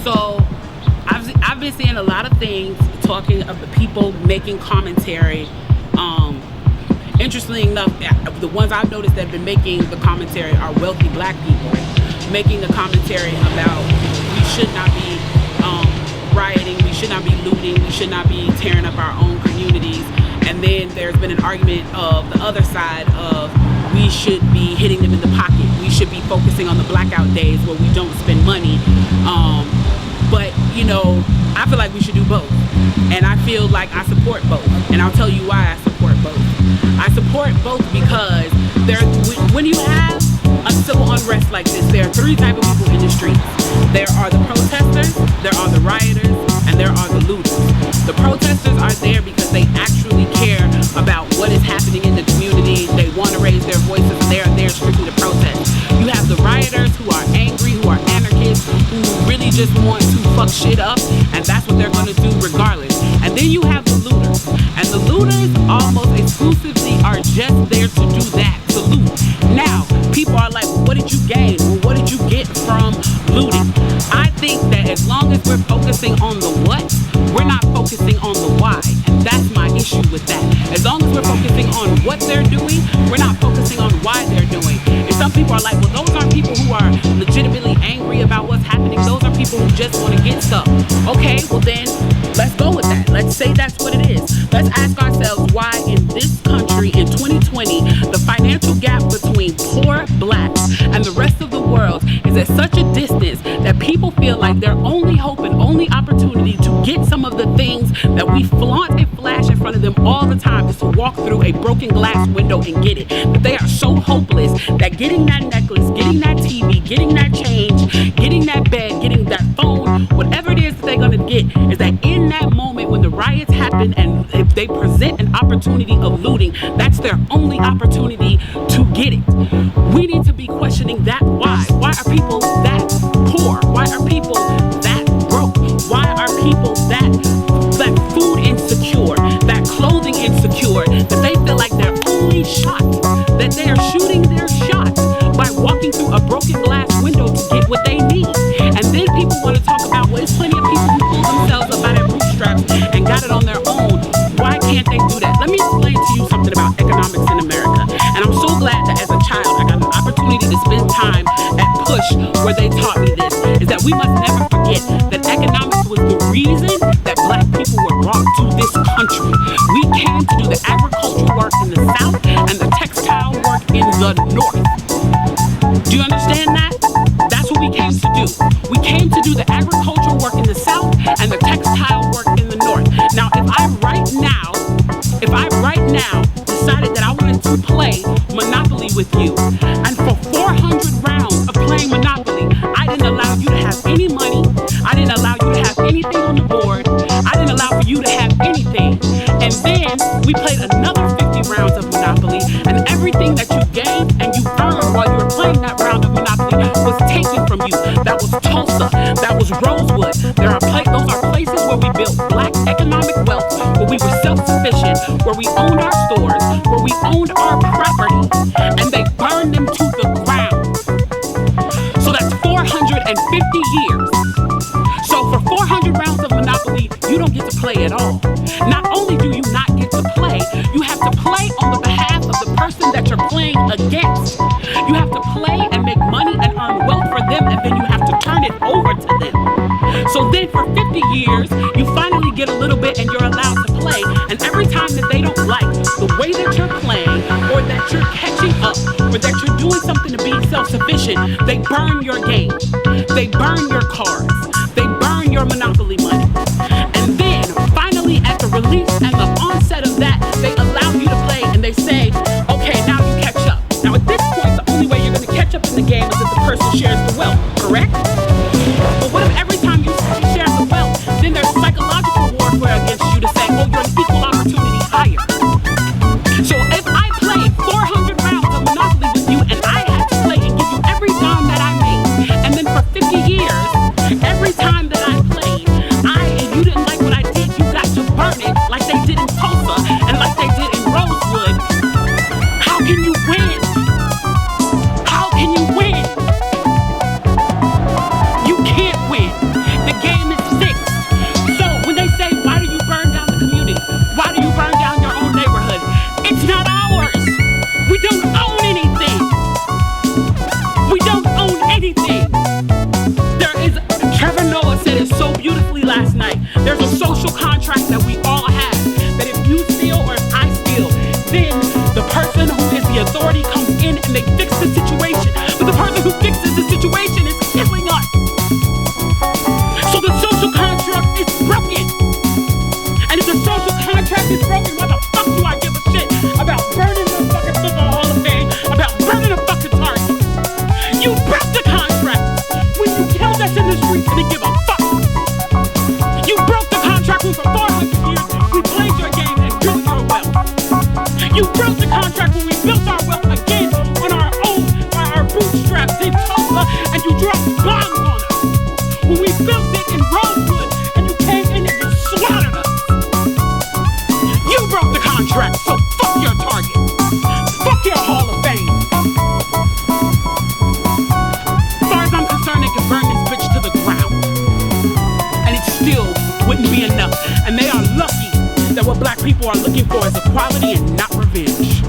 So I've been seeing a lot of things talking of the people making commentary. Interestingly enough, the ones I've noticed that have been making the commentary are wealthy black people, making the commentary about we should not be rioting, we should not be looting, we should not be tearing up our own communities. And then there's been an argument of the other side of we should be hitting them in the pocket. We should be focusing on the blackout days where we don't spend money. But, you know, I feel like we should do both. And I feel like I support both. And I'll tell you why I support both. I support both because when you have a civil unrest like this, there are three types of people in the streets. There are the protesters, there are the rioters, and there are the looters. The protesters are there because they actually care about what is happening in the community. They want to raise their voices, and they are there strictly to protest. You have the rioters who are angry, who are anarchists, who really just want to fuck shit up, and that's what they're going to do regardless. And then you have the looters, and the looters almost exclusively are just there to do that, to loot. Now, people are like, well, what did you gain? Well, what did you get from looting? I think that as long as we're focusing on the what, we're not focusing on the why. And that's my issue with that. As long as we're focusing on what they're doing, we're not focusing on why they're doing. And some people are like, well, those aren't people who are legitimately angry about what's happening. Those are people who just want to get stuff. Okay, well then, let's go with that. Let's say that's what it is. Let's ask ourselves why in this country in 2020, the financial gap between poor blacks and the rest of the world is at such a distance that people feel like their only hope and only opportunity to get some of the things that we flaunt and flash in front of them all the time is to walk through a broken glass window and get it. But they are so hopeless that getting that necklace, getting that TV, getting that change, getting that bed, getting that phone, whatever it is that they're gonna get, is that in that moment when the riots happen and if they present an opportunity of looting, that's their only opportunity to get it. We need to be questioning that why. Why are people that poor? Why are people that broke? Why are people that food insecure, that clothing insecure, that they feel like their only shot, that they are shooting their shot by walking through a broken glass window to get what they need? And then people want to talk about, well, there's plenty of people who pull themselves up by their bootstraps and got it on their own. Why can't they do that? Let me explain to you something about economics in America. And I'm so glad that as a child I got an opportunity to spend time at Push where they taught me this, is that we must never forget that economics was the reason that black people were brought to this country. We came to do the agricultural work in the South and the textile work in the North. Do you understand that? That's what we came to do. We came to do the agricultural work in the South and the textile work in the North. Now, if I right now decided that I wanted to play Monopoly with you, and for 400 rounds of playing Monopoly, I didn't allow you to have any money, I didn't allow you to have anything on the board, I didn't allow for you to have anything, and then we played another 50 rounds of Monopoly, and everything that you gained and you earned while you were playing that round of Monopoly was taken from you. That was Tulsa, that was Rosewood. Those are places where we built black economic wealth, where we were self-sufficient, where we owned our stores, where we owned our property, and they burned them to the ground. So that's 450 years. So for 400 rounds of Monopoly, you don't get to play at all. Not only do you not get to play, you have to play on the behalf of the person that you're playing against. You have to play and make money and earn wealth for them, and then you have to turn it over to them. So then for 50 years, you finally get a little bit and you're allowed to play. And every time that they don't like the way that you're playing, or that you're catching up, or that you're doing something to be self-sufficient, they burn your game. They burn your cards. They burn your Monopoly money. And then finally at the release and the onset of that, they allow you to play and they say, okay, now you catch up. Now at this point, the only way you're going to catch up in the game is if the person shares the wealth, correct? But what if every time you share the wealth, then there's psychological warfare against you to say, oh, you're an equal opportunity hire. So if I played 400 rounds of Monopoly with you and I had to play and give you every dime that I made, and then for 50 years, every time that I played, and you didn't like what I did, you got to burn it like they did in Tulsa and like they did in Rosewood. How can you win? How can you win? what black people are looking for is equality and not revenge.